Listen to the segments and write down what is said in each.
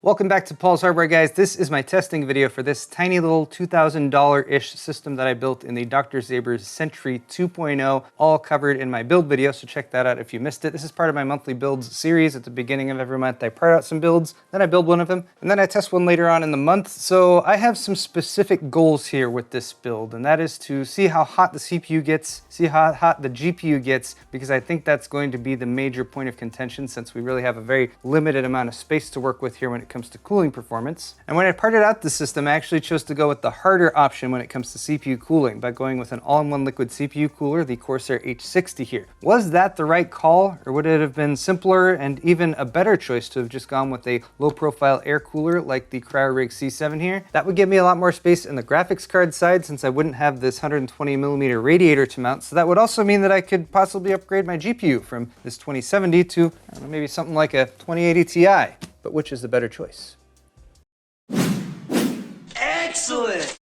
Welcome back to Paul's Hardware, guys. This is my testing video for this tiny little $2,000-ish system that I built in the Dr. Zaber Sentry 2.0, all covered in my build video, so check that out if you missed it. This is part of my monthly builds series. At the beginning of every month, I part out some builds, then I build one of them, and then I test one later on in the month. So I have some specific goals here with this build, and that is to see how hot the CPU gets, see how hot the GPU gets, because I think that's going to be the major point of contention since we really have a very limited amount of space to work with here when it comes to cooling performance. And when I parted out the system, I actually chose to go with the harder option when it comes to CPU cooling by going with an all-in-one liquid CPU cooler, the Corsair H60 here. Was that the right call, or would it have been simpler and even a better choice to have just gone with a low-profile air cooler like the CryoRig C7 here? That would give me a lot more space in the graphics card side since I wouldn't have this 120mm radiator to mount, so that would also mean that I could possibly upgrade my GPU from this 2070 to, I don't know, maybe something like a 2080 Ti. But which is the better choice? Excellent!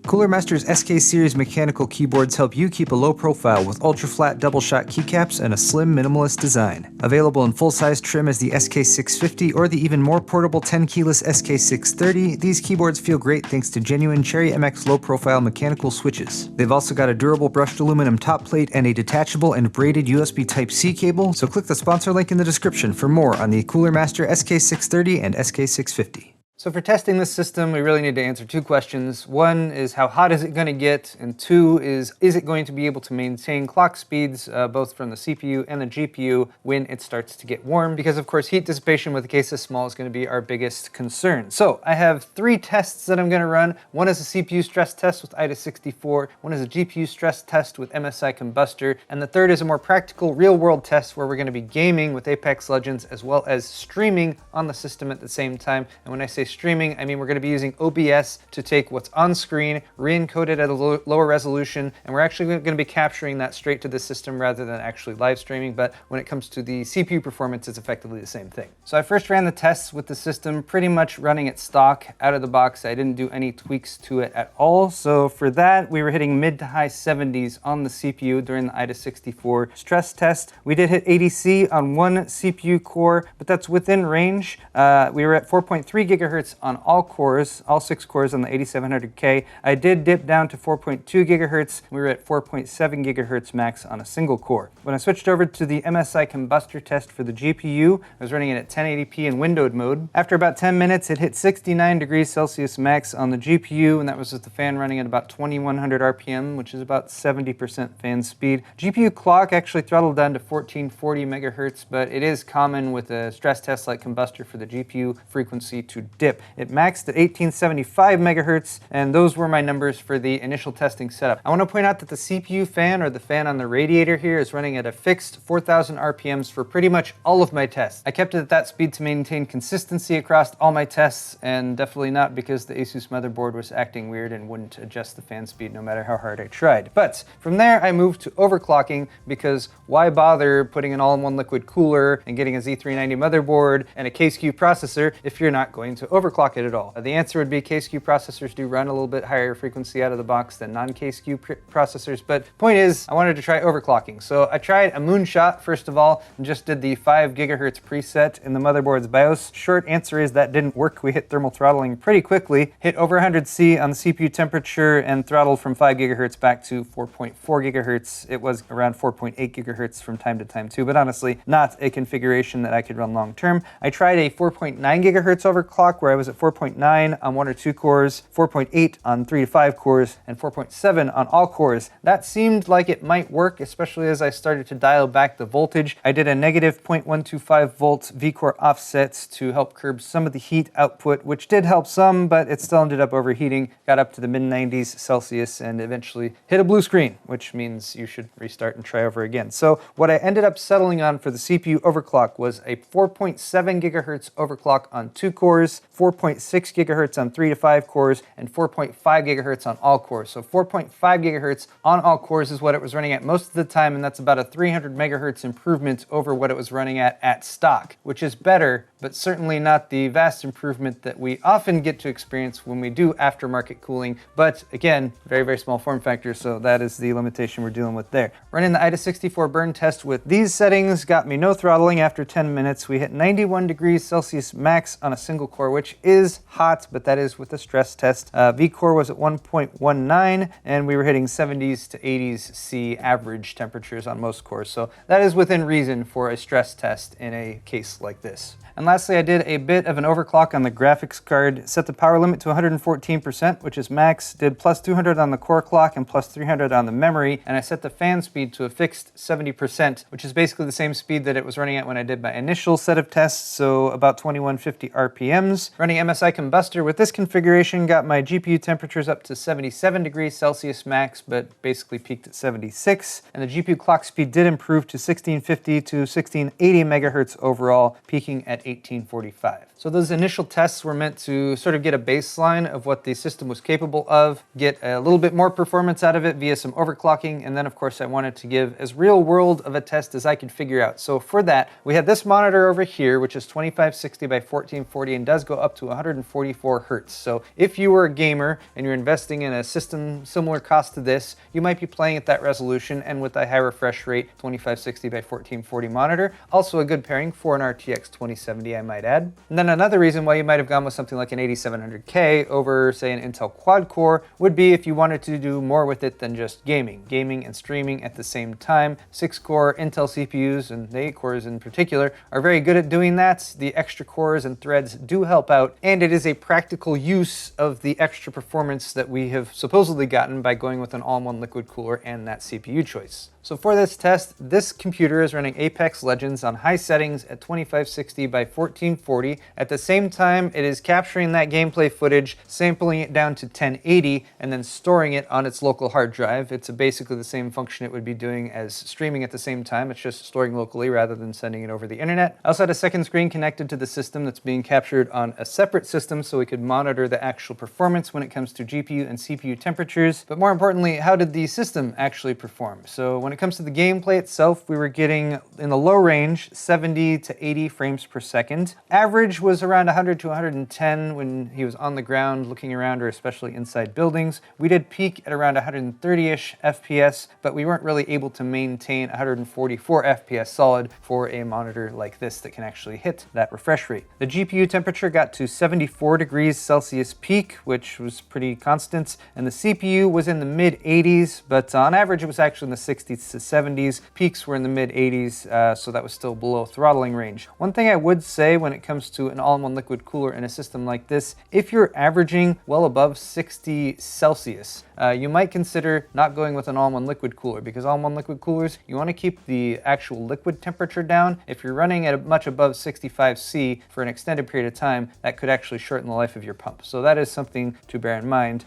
Cooler Master's SK series mechanical keyboards help you keep a low profile with ultra-flat double-shot keycaps and a slim minimalist design. Available in full-size trim as the SK650 or the even more portable 10-keyless SK630, these keyboards feel great thanks to genuine Cherry MX low-profile mechanical switches. They've also got a durable brushed aluminum top plate and a detachable and braided USB Type-C cable, so click the sponsor link in the description for more on the Cooler Master SK630 and SK650. So for testing this system, we really need to answer two questions. One is how hot is it going to get? And two is it going to be able to maintain clock speeds both from the CPU and the GPU when it starts to get warm? Because of course heat dissipation with a case this small is going to be our biggest concern. So I have three tests that I'm going to run. One is a CPU stress test with AIO, one is a GPU stress test with MSI Combustor, and the third is a more practical real-world test where we're going to be gaming with Apex Legends as well as streaming on the system at the same time. And when I say streaming, I mean we're going to be using OBS to take what's on screen, re-encode it at a lower resolution, and we're actually going to be capturing that straight to the system rather than actually live streaming. But when it comes to the CPU performance, it's effectively the same thing. So I first ran the tests with the system pretty much running it stock out of the box. I didn't do any tweaks to it at all. So for that, we were hitting mid to high 70s on the CPU during the AIO stress test. We did hit ADC on one CPU core, but that's within range. We were at 4.3 gigahertz on all cores, all 6 cores on the 8700K. I did dip down to 4.2 gigahertz. We were at 4.7 gigahertz max on a single core. When I switched over to the MSI Combustor test for the GPU, I was running it at 1080p in windowed mode. After about 10 minutes, it hit 69 degrees Celsius max on the GPU, and that was with the fan running at about 2100 RPM, which is about 70% fan speed. GPU clock actually throttled down to 1440 megahertz, but it is common with a stress test like Combustor for the GPU frequency to dip. It maxed at 1875 megahertz, and those were my numbers for the initial testing setup. I want to point out that the CPU fan, or the fan on the radiator here, is running at a fixed 4000 RPMs for pretty much all of my tests. I kept it at that speed to maintain consistency across all my tests, and definitely not because the ASUS motherboard was acting weird and wouldn't adjust the fan speed no matter how hard I tried. But from there, I moved to overclocking because why bother putting an all-in-one liquid cooler and getting a Z390 motherboard and a K-SKU processor if you're not going to overclock it at all? The answer would be K-SKU processors do run a little bit higher frequency out of the box than non-K-SKU processors, but point is, I wanted to try overclocking. So I tried a moonshot first of all, and just did the 5 gigahertz preset in the motherboard's BIOS. Short answer is that didn't work. We hit thermal throttling pretty quickly, hit over 100C on the CPU temperature, and throttled from 5 gigahertz back to 4.4 gigahertz. It was around 4.8 gigahertz from time to time too, but honestly, not a configuration that I could run long term. I tried a 4.9 gigahertz overclock where I was at 4.9 on 1 or 2 cores, 4.8 on 3 to 5 cores, and 4.7 on all cores. That seemed like it might work, especially as I started to dial back the voltage. I did a negative 0.125 volt V-core offsets to help curb some of the heat output, which did help some, but it still ended up overheating, got up to the mid-90s Celsius, and eventually hit a blue screen, which means you should restart and try over again. So what I ended up settling on for the CPU overclock was a 4.7 gigahertz overclock on 2 cores, 4.6 gigahertz on 3 to 5 cores, and 4.5 gigahertz on all cores. So 4.5 gigahertz on all cores is what it was running at most of the time, and that's about a 300 megahertz improvement over what it was running at stock, which is better, but certainly not the vast improvement that we often get to experience when we do aftermarket cooling. But again, very, very small form factor, so that is the limitation we're dealing with there. Running the AIDA64 burn test with these settings got me no throttling after 10 minutes. We hit 91 degrees Celsius max on a single core, which is hot, but that is with a stress test. V-core was at 1.19, and we were hitting 70s to 80s C average temperatures on most cores. So that is within reason for a stress test in a case like this. And lastly, I did a bit of an overclock on the graphics card, set the power limit to 114%, which is max, did plus 200 on the core clock and plus 300 on the memory, and I set the fan speed to a fixed 70%, which is basically the same speed that it was running at when I did my initial set of tests, so about 2150 RPMs. Running MSI Combustor with this configuration got my GPU temperatures up to 77 degrees Celsius max, but basically peaked at 76, and the GPU clock speed did improve to 1650 to 1680 megahertz overall, peaking at 1845. So those initial tests were meant to sort of get a baseline of what the system was capable of, get a little bit more performance out of it via some overclocking, and then of course I wanted to give as real world of a test as I could figure out. So for that, we had this monitor over here, which is 2560 by 1440 and does go up to 144 hertz. So if you were a gamer and you're investing in a system similar cost to this, you might be playing at that resolution and with a high refresh rate 2560 by 1440 monitor. Also a good pairing for an RTX 2070, I might add. And then another reason why you might have gone with something like an 8700K over, say, an Intel quad-core would be if you wanted to do more with it than just gaming. Gaming and streaming at the same time. 6-core Intel CPUs, and the 8 cores in particular, are very good at doing that. The extra cores and threads do help out, and it is a practical use of the extra performance that we have supposedly gotten by going with an all-in-one liquid cooler and that CPU choice. So for this test, this computer is running Apex Legends on high settings at 2560 by 1440. At the same time, it is capturing that gameplay footage, sampling it down to 1080, and then storing it on its local hard drive. It's basically the same function it would be doing as streaming at the same time. It's just storing locally rather than sending it over the internet. I also had a second screen connected to the system that's being captured on a separate system so we could monitor the actual performance when it comes to GPU and CPU temperatures. But more importantly, how did the system actually perform? So when it comes to the gameplay itself, we were getting in the low range 70 to 80 frames per second. Average was around 100 to 110 when he was on the ground looking around, or especially inside buildings. We did peak at around 130-ish FPS, but we weren't really able to maintain 144 FPS solid for a monitor like this that can actually hit that refresh rate. The GPU temperature got to 74 degrees Celsius peak, which was pretty constant, and the CPU was in the mid 80s, but on average it was actually in the 60s to 70s. Peaks were in the mid 80s, so that was still below throttling range. One thing I would say when it comes to an all-in-one liquid cooler in a system like this, if you're averaging well above 60 Celsius, you might consider not going with an all-in-one liquid cooler, because all-in-one liquid coolers, you want to keep the actual liquid temperature down. If you're running at much above 65 C for an extended period of time, that could actually shorten the life of your pump. So that is something to bear in mind.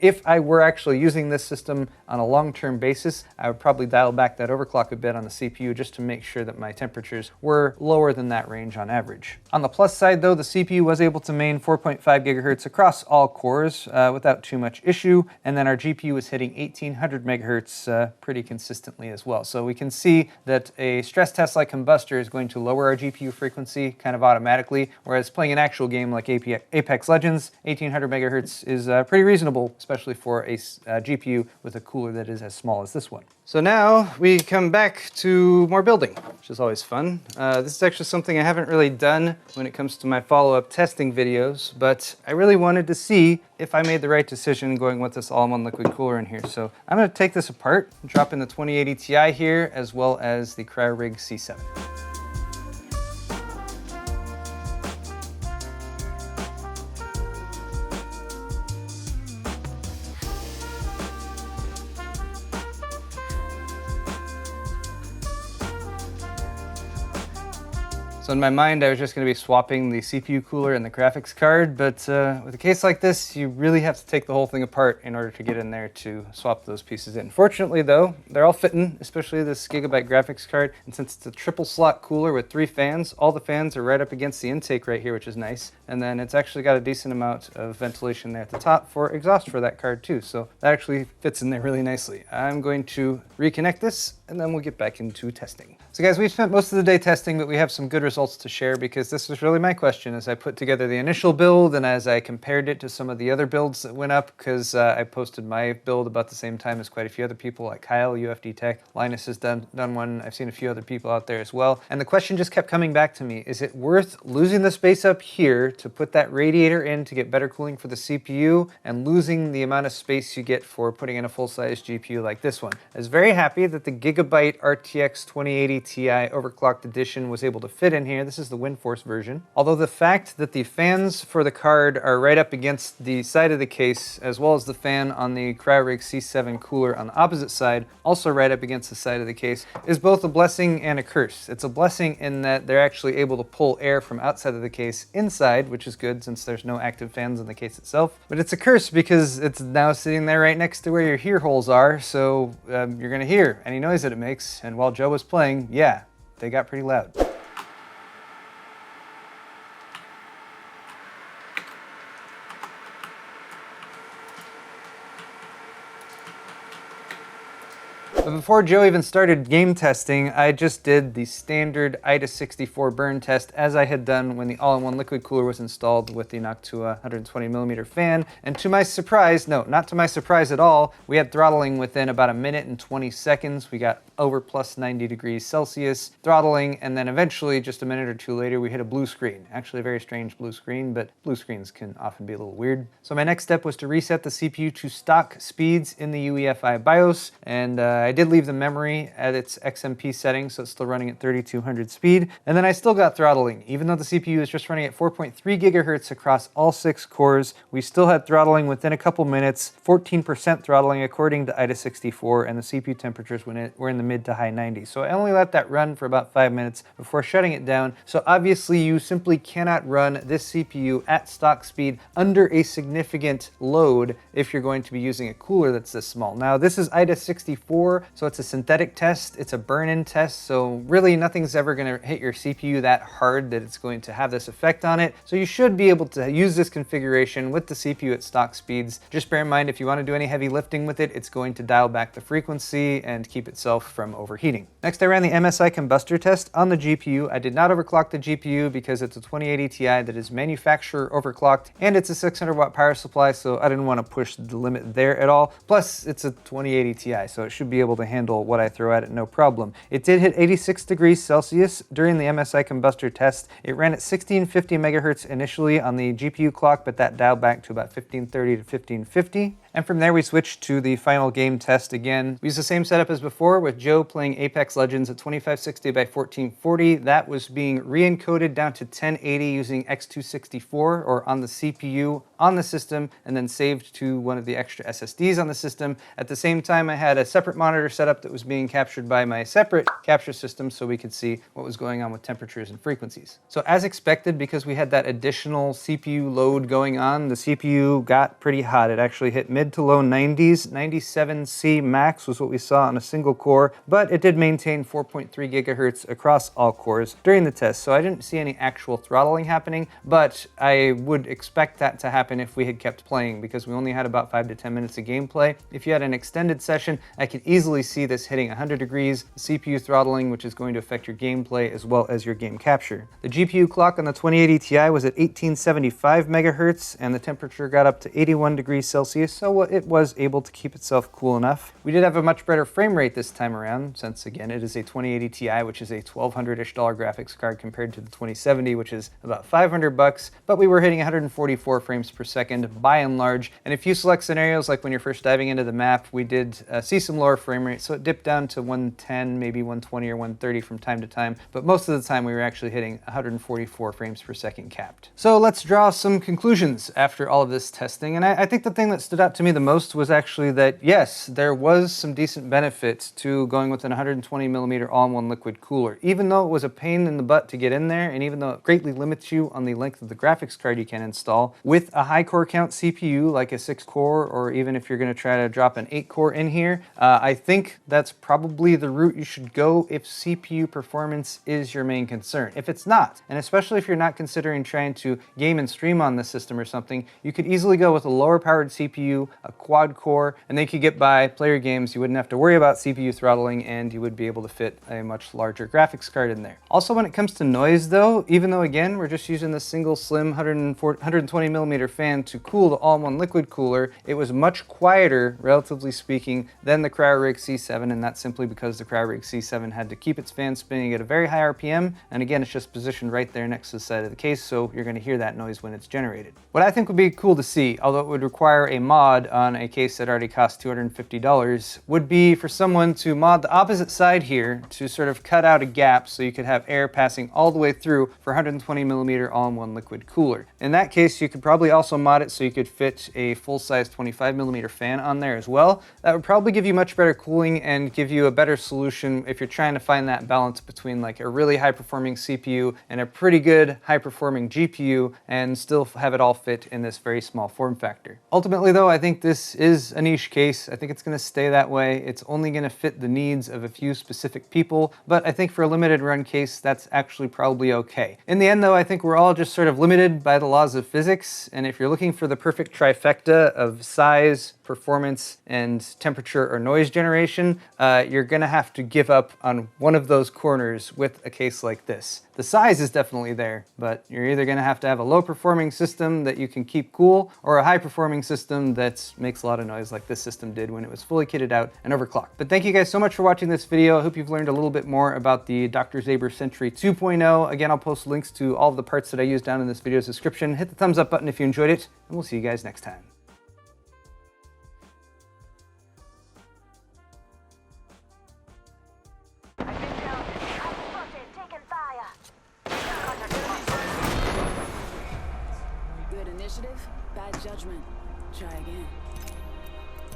If I were actually using this system on a long-term basis, I would probably dial back that overclock a bit on the CPU just to make sure that my temperatures were lower than that range on average. On the plus side though, the CPU was able to maintain 4.5 gigahertz across all cores without too much issue, and then our GPU was hitting 1800 megahertz pretty consistently as well. So we can see that a stress test like Combustor is going to lower our GPU frequency kind of automatically, whereas playing an actual game like Apex Legends, 1800 megahertz is pretty reasonable, especially for a GPU with a cooler that is as small as this one. So now we come back to more building, which is always fun. This is actually something I haven't really done when it comes to my follow-up testing videos, but I really wanted to see if I made the right decision going with this all-in-one liquid cooler in here. So I'm going to take this apart, drop in the 2080 Ti here, as well as the CryoRig C7. So in my mind, I was just going to be swapping the CPU cooler and the graphics card, but with a case like this, you really have to take the whole thing apart in order to get in there to swap those pieces in. Fortunately though, they're all fitting, especially this Gigabyte graphics card, and since it's a triple slot cooler with 3 fans, all the fans are right up against the intake right here, which is nice, and then it's actually got a decent amount of ventilation there at the top for exhaust for that card too, so that actually fits in there really nicely. I'm going to reconnect this, and then we'll get back into testing. So guys, we've spent most of the day testing, but we have some good results to share because this was really my question as I put together the initial build and as I compared it to some of the other builds that went up, because I posted my build about the same time as quite a few other people like Kyle, UFD Tech, Linus has done one, I've seen a few other people out there as well. And the question just kept coming back to me, is it worth losing the space up here to put that radiator in to get better cooling for the CPU and losing the amount of space you get for putting in a full-size GPU like this one? I was very happy that the Gigabyte RTX 2080 Ti overclocked edition was able to fit in here. This is the WindForce version. Although the fact that the fans for the card are right up against the side of the case, as well as the fan on the CryoRig C7 cooler on the opposite side, also right up against the side of the case, is both a blessing and a curse. It's a blessing in that they're actually able to pull air from outside of the case inside, which is good since there's no active fans in the case itself. But it's a curse because it's now sitting there right next to where your hear holes are, so you're gonna hear any noise that it makes. And while Joe was playing, yeah, they got pretty loud. But before Joe even started game testing, I just did the standard AIO burn test as I had done when the all-in-one liquid cooler was installed with the Noctua 120mm fan. And to my surprise, no, not to my surprise at all, we had throttling within about 1 minute and 20 seconds. We got over plus 90 degrees Celsius throttling, and then eventually, just a minute or two later, we hit a blue screen. Actually a very strange blue screen, but blue screens can often be a little weird. So my next step was to reset the CPU to stock speeds in the UEFI BIOS, and I did leave the memory at its XMP setting, so it's still running at 3200 speed. And then I still got throttling. Even though the CPU is just running at 4.3 gigahertz across all 6 cores, we still had throttling within a couple minutes, 14% throttling according to AIO, and the CPU temperatures were in the mid to high 90s. So I only let that run for about 5 minutes before shutting it down. So obviously you simply cannot run this CPU at stock speed under a significant load if you're going to be using a cooler that's this small. Now this is AIO, so it's a synthetic test, it's a burn-in test, so really nothing's ever gonna hit your CPU that hard that it's going to have this effect on it. So you should be able to use this configuration with the CPU at stock speeds. Just bear in mind, if you wanna do any heavy lifting with it, it's going to dial back the frequency and keep itself from overheating. Next, I ran the MSI combustor test on the GPU. I did not overclock the GPU because it's a 2080 Ti that is manufacturer overclocked, and it's a 600 watt power supply, so I didn't wanna push the limit there at all. Plus, it's a 2080 Ti, so it should be able to handle what I throw at it no problem. It did hit 86 degrees Celsius during the MSI combustor test. It ran at 1650 megahertz initially on the GPU clock, but that dialed back to about 1530 to 1550. And from there we switched to the final game test again. We used the same setup as before with Joe playing Apex Legends at 2560 by 1440. That was being re-encoded down to 1080 using X264 or on the CPU on the system, and then saved to one of the extra SSDs on the system. At the same time, I had a separate monitor setup that was being captured by my separate capture system so we could see what was going on with temperatures and frequencies. So as expected, because we had that additional CPU load going on, the CPU got pretty hot. It actually hit mid to low 90s. 97C max was what we saw on a single core, but it did maintain 4.3 gigahertz across all cores during the test, so I didn't see any actual throttling happening, but I would expect that to happen if we had kept playing, because we only had about 5 to 10 minutes of gameplay. If you had an extended session, I could easily see this hitting 100 degrees, CPU throttling, which is going to affect your gameplay as well as your game capture. The GPU clock on the 2080 Ti was at 1875 megahertz, and the temperature got up to 81 degrees Celsius, so it was able to keep itself cool enough. We did have a much better frame rate this time around, since again it is a 2080 Ti, which is a $1,200-ish graphics card compared to the 2070, which is about $500, but we were hitting 144 frames per second by and large. And a few select scenarios, like when you're first diving into the map, we did see some lower frame rate, so it dipped down to 110, maybe 120 or 130 from time to time, but most of the time we were actually hitting 144 frames per second capped. So let's draw some conclusions after all of this testing, and I think the thing that stood out to to me the most was actually that, yes, there was some decent benefit to going with an 120mm all-in-one liquid cooler. Even though it was a pain in the butt to get in there, and even though it greatly limits you on the length of the graphics card you can install, with a high core count CPU like a 6-core, or even if you're going to try to drop an 8-core in here, I think that's probably the route you should go if CPU performance is your main concern. If it's not, and especially if you're not considering trying to game and stream on the system or something, you could easily go with a lower powered CPU, a quad core, and then you could get by, play your games. You wouldn't have to worry about CPU throttling, and you would be able to fit a much larger graphics card in there. Also, when it comes to noise though, even though again, we're just using this single slim 120mm fan to cool the all-in-one liquid cooler, it was much quieter, relatively speaking, than the CryoRig C7, and that's simply because the CryoRig C7 had to keep its fan spinning at a very high RPM, and again, it's just positioned right there next to the side of the case, so you're going to hear that noise when it's generated. What I think would be cool to see, although it would require a mod on a case that already costs $250, would be for someone to mod the opposite side here to sort of cut out a gap so you could have air passing all the way through for 120mm all-in-one liquid cooler. In that case, you could probably also mod it so you could fit a full-size 25mm fan on there as well. That would probably give you much better cooling and give you a better solution if you're trying to find that balance between like a really high-performing CPU and a pretty good high-performing GPU and still have it all fit in this very small form factor. Ultimately though, I think this is a niche case. I think it's going to stay that way. It's only going to fit the needs of a few specific people, but I think for a limited run case, that's actually probably okay. In the end though, I think we're all just sort of limited by the laws of physics, and if you're looking for the perfect trifecta of size, performance, and temperature or noise generation, you're gonna have to give up on one of those corners with a case like this. The size is definitely there, but you're either gonna have to have a low performing system that you can keep cool, or a high performing system that makes a lot of noise like this system did when it was fully kitted out and overclocked. But thank you guys so much for watching this video. I hope you've learned a little bit more about the Dr. Zaber Sentry 2.0. Again, I'll post links to all of the parts that I used down in this video's description. Hit the thumbs up button if you enjoyed it, and we'll see you guys next time. Good initiative, bad judgment. Try again.